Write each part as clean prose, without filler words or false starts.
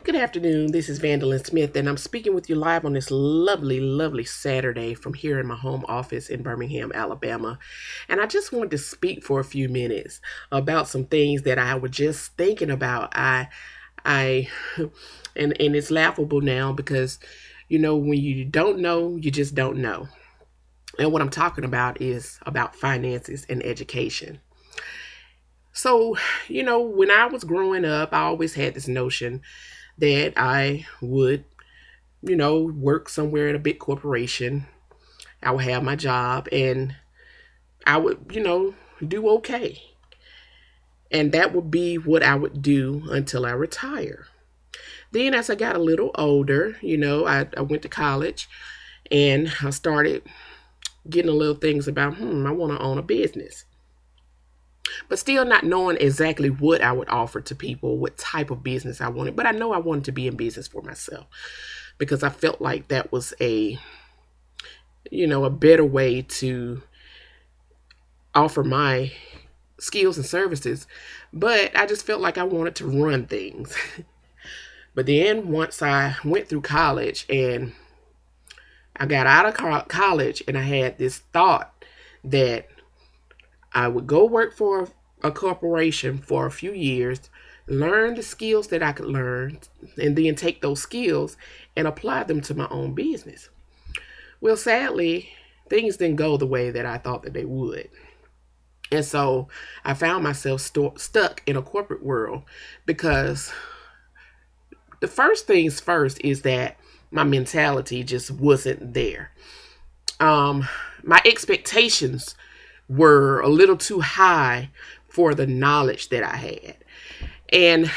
Good afternoon. This is Vandalyn Smith, and I'm speaking with you live on this lovely, lovely Saturday from here in my home office in Birmingham, Alabama. And I just wanted to speak for a few minutes about some things that I was just thinking about. I, and it's laughable now because, when you don't know, you just don't know. And what I'm talking about is about finances and education. So, when I was growing up, I always had this notion that I would work somewhere at a big corporation. I would have my job and I would, do okay. And that would be what I would do until I retire. Then, as I got a little older, I went to college and I started getting a little things about, I want to own a business. But still not knowing exactly what I would offer to people, what type of business I wanted. But I know I wanted to be in business for myself because I felt like that was a better way to offer my skills and services. But I just felt like I wanted to run things. But then once I went through college and I got out of college and I had this thought that I would go work for a corporation for a few years, learn the skills that I could learn, and then take those skills and apply them to my own business. Well, sadly, things didn't go the way that I thought that they would. And so I found myself stuck in a corporate world because the first things first is that my mentality just wasn't there. My expectations were a little too high for the knowledge that I had. And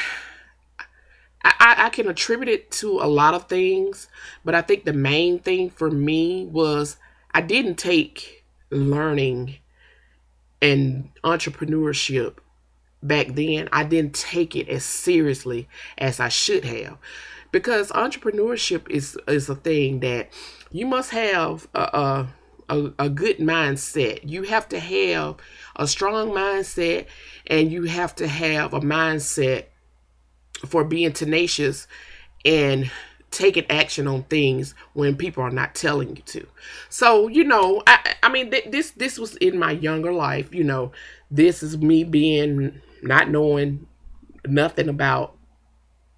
I can attribute it to a lot of things, but I think the main thing for me was I didn't take learning and entrepreneurship back then. I didn't take it as seriously as I should have. Because entrepreneurship is a thing that you must have a good mindset. You have to have a strong mindset and you have to have a mindset for being tenacious and taking action on things when people are not telling you to. So, this was in my younger life. This is me being not knowing nothing about,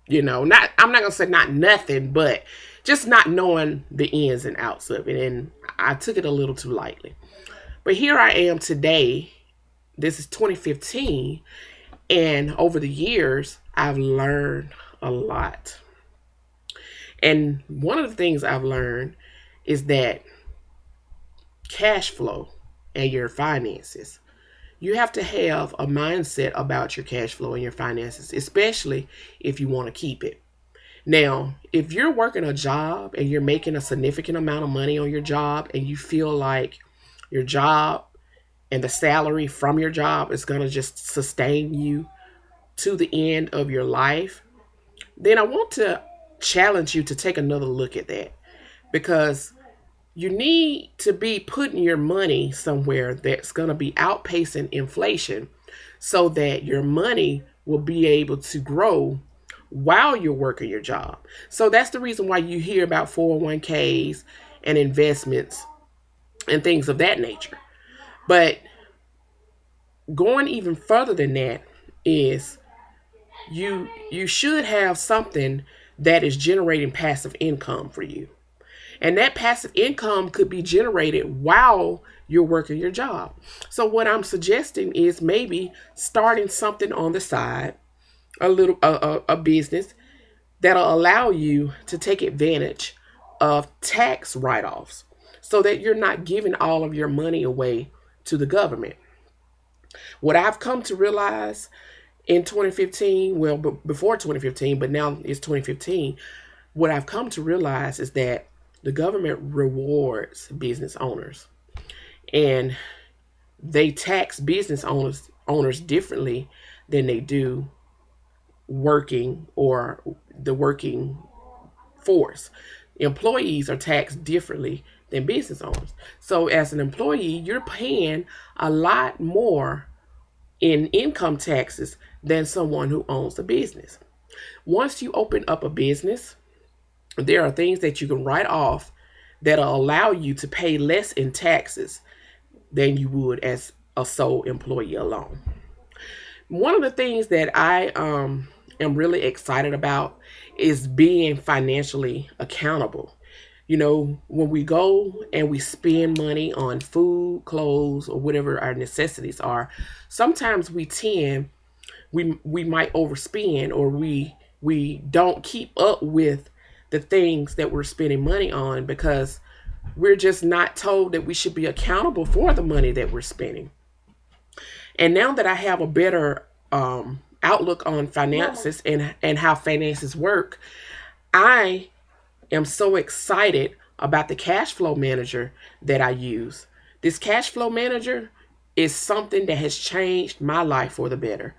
not I'm not gonna say not nothing, but just not knowing the ins and outs of it, and I took it a little too lightly. But here I am today. This is 2015, and over the years, I've learned a lot. And one of the things I've learned is that cash flow and your finances, you have to have a mindset about your cash flow and your finances, especially if you want to keep it. Now, if you're working a job and you're making a significant amount of money on your job and you feel like your job and the salary from your job is going to just sustain you to the end of your life, then I want to challenge you to take another look at that because you need to be putting your money somewhere that's going to be outpacing inflation so that your money will be able to grow while you're working your job. So that's the reason why you hear about 401ks and investments and things of that nature. But going even further than that is you should have something that is generating passive income for you. And that passive income could be generated while you're working your job. So what I'm suggesting is maybe starting something on the side, a business that'll allow you to take advantage of tax write-offs so that you're not giving all of your money away to the government. What I've come to realize in 2015, well, before 2015, but now it's 2015, what I've come to realize is that the government rewards business owners and they tax business owners differently than they do working or the working force. Employees are taxed differently than business owners. So as an employee, you're paying a lot more in income taxes than someone who owns a business. Once you open up a business, there are things that you can write off that'll allow you to pay less in taxes than you would as a sole employee alone. One of the things that I am really excited about is being financially accountable. You know, when we go and we spend money on food, clothes, or whatever our necessities are, sometimes we might overspend, or we don't keep up with the things that we're spending money on because we're just not told that we should be accountable for the money that we're spending. And now that I have a better outlook on finances and how finances work, I am so excited about the cash flow manager that I use. This cash flow manager is something that has changed my life for the better.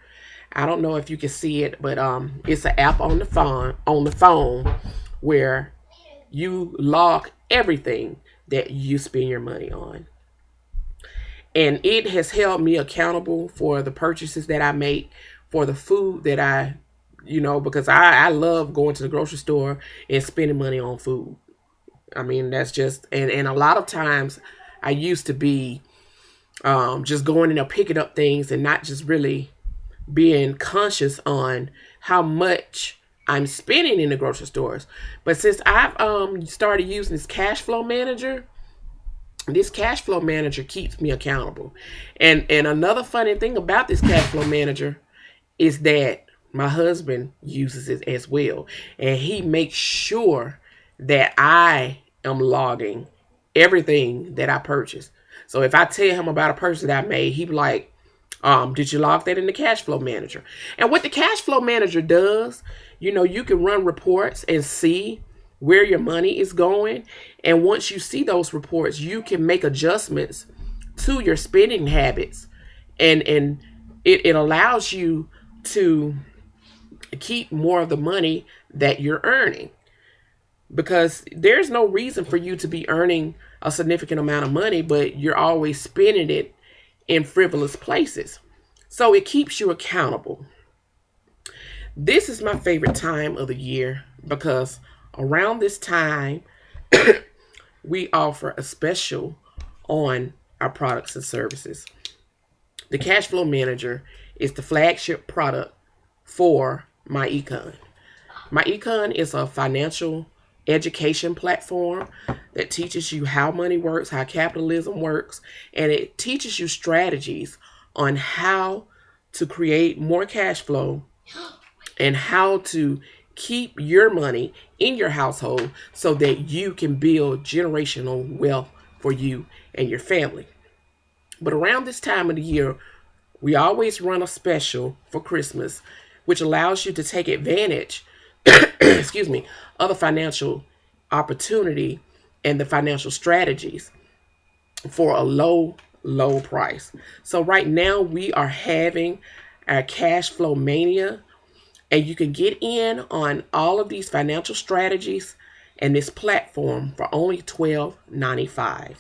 I don't know if you can see it, but it's an app on the phone where you log everything that you spend your money on. And it has held me accountable for the purchases that I make, for the food that because I love going to the grocery store and spending money on food. I mean, that's just, and a lot of times I used to be just going in there picking up things and not just really being conscious on how much I'm spending in the grocery stores. But since I've started using this cash flow manager keeps me accountable. And another funny thing about this cash flow manager is that my husband uses it as well, and he makes sure that I am logging everything that I purchase. So if I tell him about a purchase that I made, he be like, did you log that in the cash flow manager? And what the cash flow manager does, you can run reports and see where your money is going. And once you see those reports, you can make adjustments to your spending habits. And it allows you to keep more of the money that you're earning, because there's no reason for you to be earning a significant amount of money, but you're always spending it in frivolous places. So it keeps you accountable. This is my favorite time of the year because around this time, we offer a special on our products and services. The Cash Flow Manager is the flagship product for MyEcon. MyEcon is a financial education platform that teaches you how money works, how capitalism works, and it teaches you strategies on how to create more cash flow and how to keep your money in your household so that you can build generational wealth for you and your family. But around this time of the year, we always run a special for Christmas, which allows you to take advantage, excuse me, of the financial opportunity and the financial strategies for a low price. So right now we are having our cash flow mania, and you can get in on all of these financial strategies and this platform for only $12.95.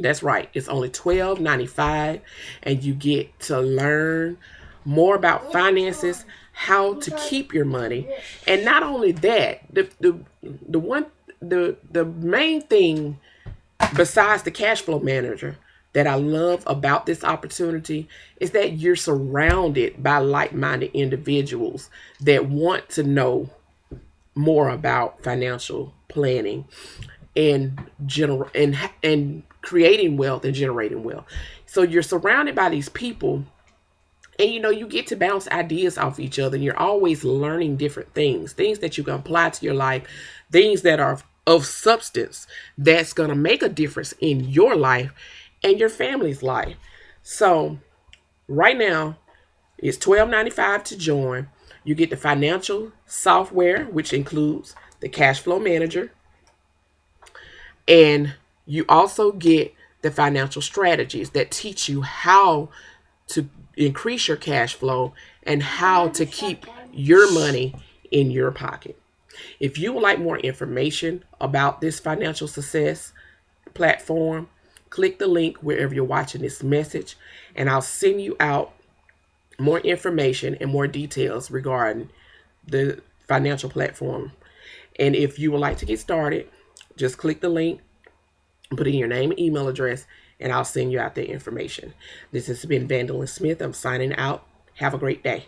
That's right, it's only $12.95, and you get to learn more about finances, how to keep your money, and not only that, the main thing besides the cash flow manager that I love about this opportunity is that you're surrounded by like-minded individuals that want to know more about financial planning and and creating wealth and generating wealth. So you're surrounded by these people, and you get to bounce ideas off each other, and you're always learning different things that you can apply to your life, things that are of substance that's going to make a difference in your life and your family's life. So right now it's $12.95 to join. You get the financial software, which includes the cash flow manager, and you also get the financial strategies that teach you how to increase your cash flow and how to keep your money in your pocket. If you would like more information about this financial success platform, click the link wherever you're watching this message, and I'll send you out more information and more details regarding the financial platform. And if you would like to get started, just click the link, put in your name and email address, and I'll send you out the information. This has been Vandalyn Smith. I'm signing out. Have a great day.